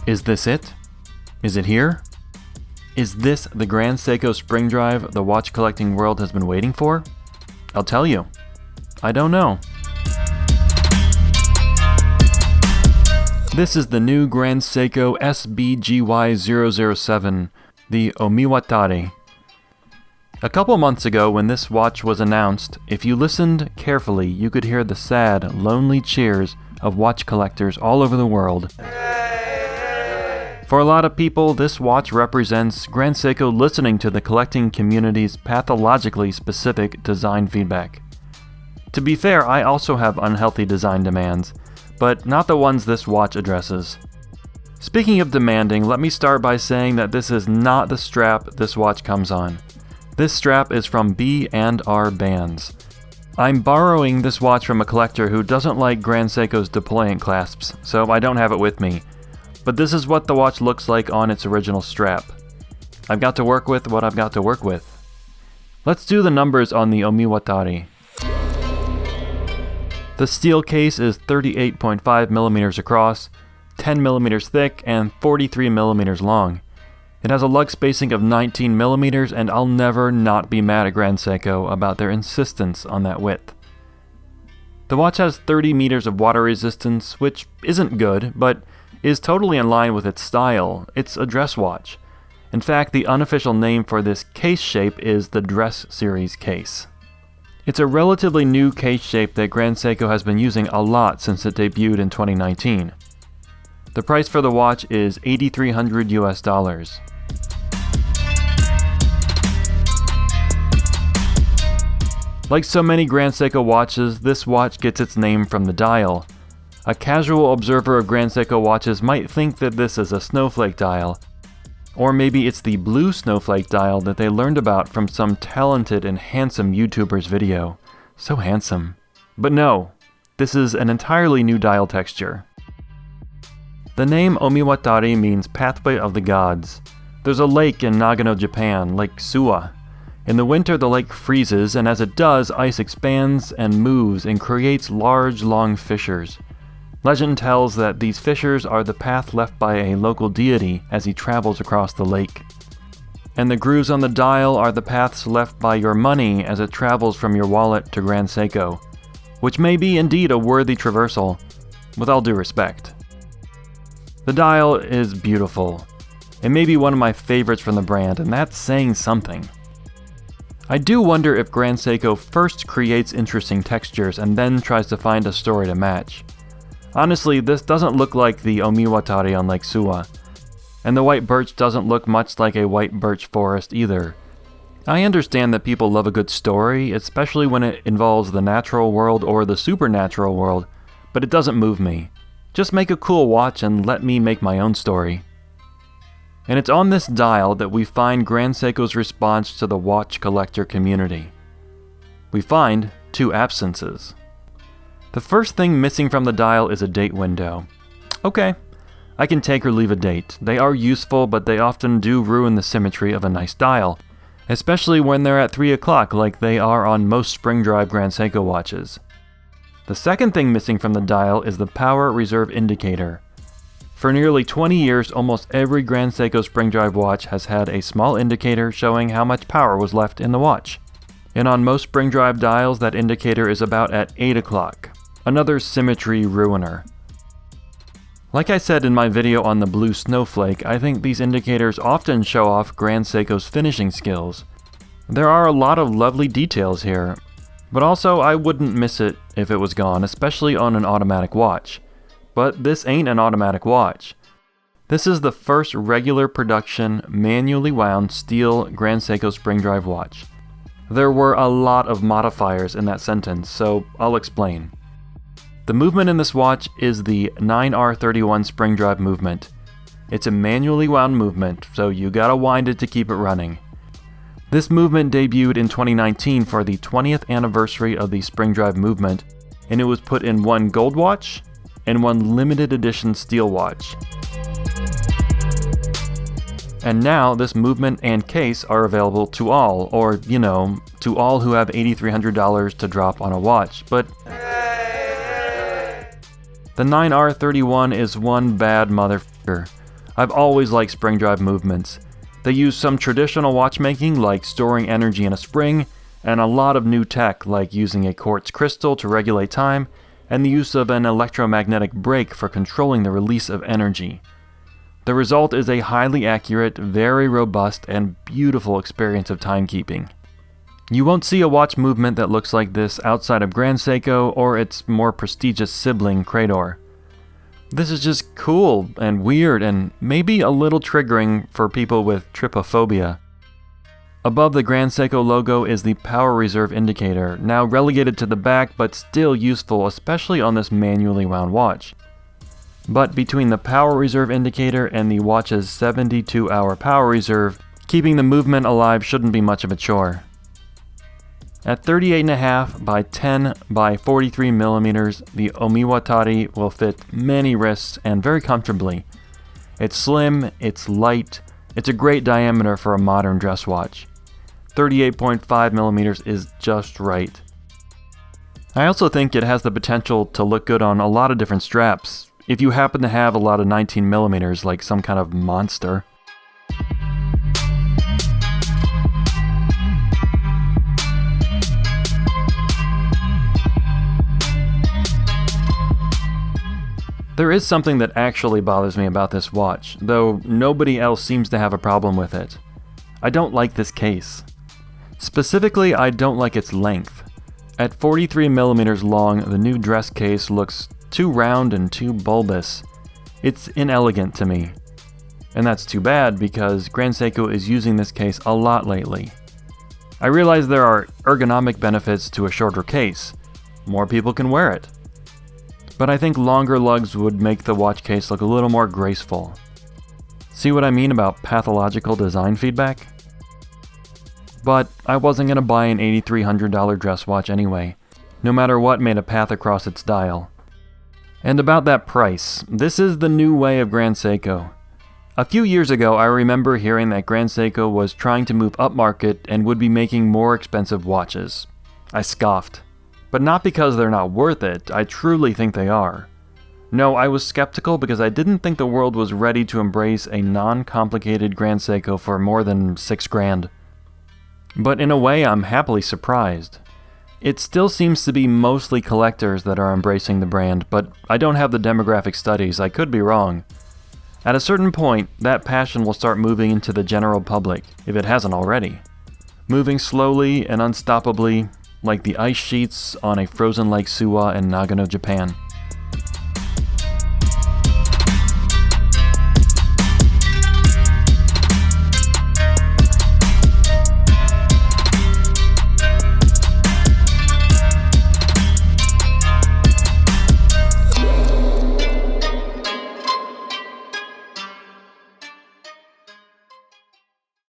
Is this it? Is it here? Is this the Grand Seiko Spring Drive the watch collecting world has been waiting for? I'll tell you. I don't know. This is the new Grand Seiko SBGY007, the Omiwatari. A couple months ago when this watch was announced, if you listened carefully, you could hear the sad, lonely cheers of watch collectors all over the world. For a lot of people, this watch represents Grand Seiko listening to the collecting community's pathologically specific design feedback. To be fair, I also have unhealthy design demands, but not the ones this watch addresses. Speaking of demanding, let me start by saying that this is not the strap this watch comes on. This strap is from B&R Bands. I'm borrowing this watch from a collector who doesn't like Grand Seiko's deployant clasps, so I don't have it with me. But this is what the watch looks like on its original strap. I've got to work with what I've got to work with. Let's do the numbers on the Omiwatari. The steel case is 38.5 millimeters across, 10 millimeters thick, and 43 millimeters long. It has a lug spacing of 19 millimeters, and I'll never not be mad at Grand Seiko about their insistence on that width. The watch has 30 meters of water resistance, which isn't good, but is totally in line with its style. It's a dress watch. In fact, the unofficial name for this case shape is the Dress Series case. It's a relatively new case shape that Grand Seiko has been using a lot since it debuted in 2019. The price for the watch is $8,300 US. Like so many Grand Seiko watches, this watch gets its name from the dial. A casual observer of Grand Seiko watches might think that this is a snowflake dial. Or maybe it's the blue snowflake dial that they learned about from some talented and handsome YouTuber's video. So handsome. But no, this is an entirely new dial texture. The name Omiwatari means Pathway of the Gods. There's a lake in Nagano, Japan, Lake Suwa. In the winter, the lake freezes, and as it does, ice expands and moves and creates large, long fissures. Legend tells that these fissures are the path left by a local deity as he travels across the lake. And the grooves on the dial are the paths left by your money as it travels from your wallet to Grand Seiko, which may be indeed a worthy traversal, with all due respect. The dial is beautiful. It may be one of my favorites from the brand, and that's saying something. I do wonder if Grand Seiko first creates interesting textures and then tries to find a story to match. Honestly, this doesn't look like the Omiwatari on Lake Suwa, and the white birch doesn't look much like a white birch forest either. I understand that people love a good story, especially when it involves the natural world or the supernatural world, but it doesn't move me. Just make a cool watch and let me make my own story. And it's on this dial that we find Grand Seiko's response to the watch collector community. We find two absences. The first thing missing from the dial is a date window. Okay, I can take or leave a date. They are useful, but they often do ruin the symmetry of a nice dial, especially when they're at 3 o'clock like they are on most Spring Drive Grand Seiko watches. The second thing missing from the dial is the power reserve indicator. For nearly 20 years, almost every Grand Seiko Spring Drive watch has had a small indicator showing how much power was left in the watch. And on most Spring Drive dials, that indicator is about at 8 o'clock. Another symmetry ruiner. Like I said in my video on the blue snowflake, I think these indicators often show off Grand Seiko's finishing skills. There are a lot of lovely details here, but also I wouldn't miss it if it was gone, especially on an automatic watch. But this ain't an automatic watch. This is the first regular production, manually wound steel Grand Seiko Spring Drive watch. There were a lot of modifiers in that sentence, so I'll explain. The movement in this watch is the 9R31 Spring Drive movement. It's a manually wound movement, so you gotta wind it to keep it running. This movement debuted in 2019 for the 20th anniversary of the Spring Drive movement, and it was put in one gold watch and one limited edition steel watch. And now this movement and case are available to all, or, to all who have $8,300 to drop on a watch, but the 9R31 is one bad motherfucker. I've always liked spring drive movements. They use some traditional watchmaking like storing energy in a spring, and a lot of new tech like using a quartz crystal to regulate time, and the use of an electromagnetic brake for controlling the release of energy. The result is a highly accurate, very robust, and beautiful experience of timekeeping. You won't see a watch movement that looks like this outside of Grand Seiko or its more prestigious sibling Crador. This is just cool and weird and maybe a little triggering for people with trypophobia. Above the Grand Seiko logo is the power reserve indicator, now relegated to the back but still useful, especially on this manually wound watch. But between the power reserve indicator and the watch's 72-hour power reserve, keeping the movement alive shouldn't be much of a chore. At 38.5 by 10 by 43 millimeters, the Omiwatari will fit many wrists and very comfortably. It's slim, it's light, it's a great diameter for a modern dress watch. 38.5 millimeters is just right. I also think it has the potential to look good on a lot of different straps, if you happen to have a lot of 19 millimeters like some kind of monster. There is something that actually bothers me about this watch, though nobody else seems to have a problem with it. I don't like this case. Specifically, I don't like its length. At 43 millimeters long, the new dress case looks too round and too bulbous. It's inelegant to me. And that's too bad because Grand Seiko is using this case a lot lately. I realize there are ergonomic benefits to a shorter case. More people can wear it. But I think longer lugs would make the watch case look a little more graceful. See what I mean about pathological design feedback? But I wasn't going to buy an $8,300 dress watch anyway, no matter what made a path across its dial. And about that price, this is the new way of Grand Seiko. A few years ago, I remember hearing that Grand Seiko was trying to move upmarket and would be making more expensive watches. I scoffed. But not because they're not worth it, I truly think they are. No, I was skeptical because I didn't think the world was ready to embrace a non-complicated Grand Seiko for more than $6,000. But in a way, I'm happily surprised. It still seems to be mostly collectors that are embracing the brand, but I don't have the demographic studies, I could be wrong. At a certain point, that passion will start moving into the general public, if it hasn't already. Moving slowly and unstoppably, like the ice sheets on a frozen Lake Suwa in Nagano, Japan.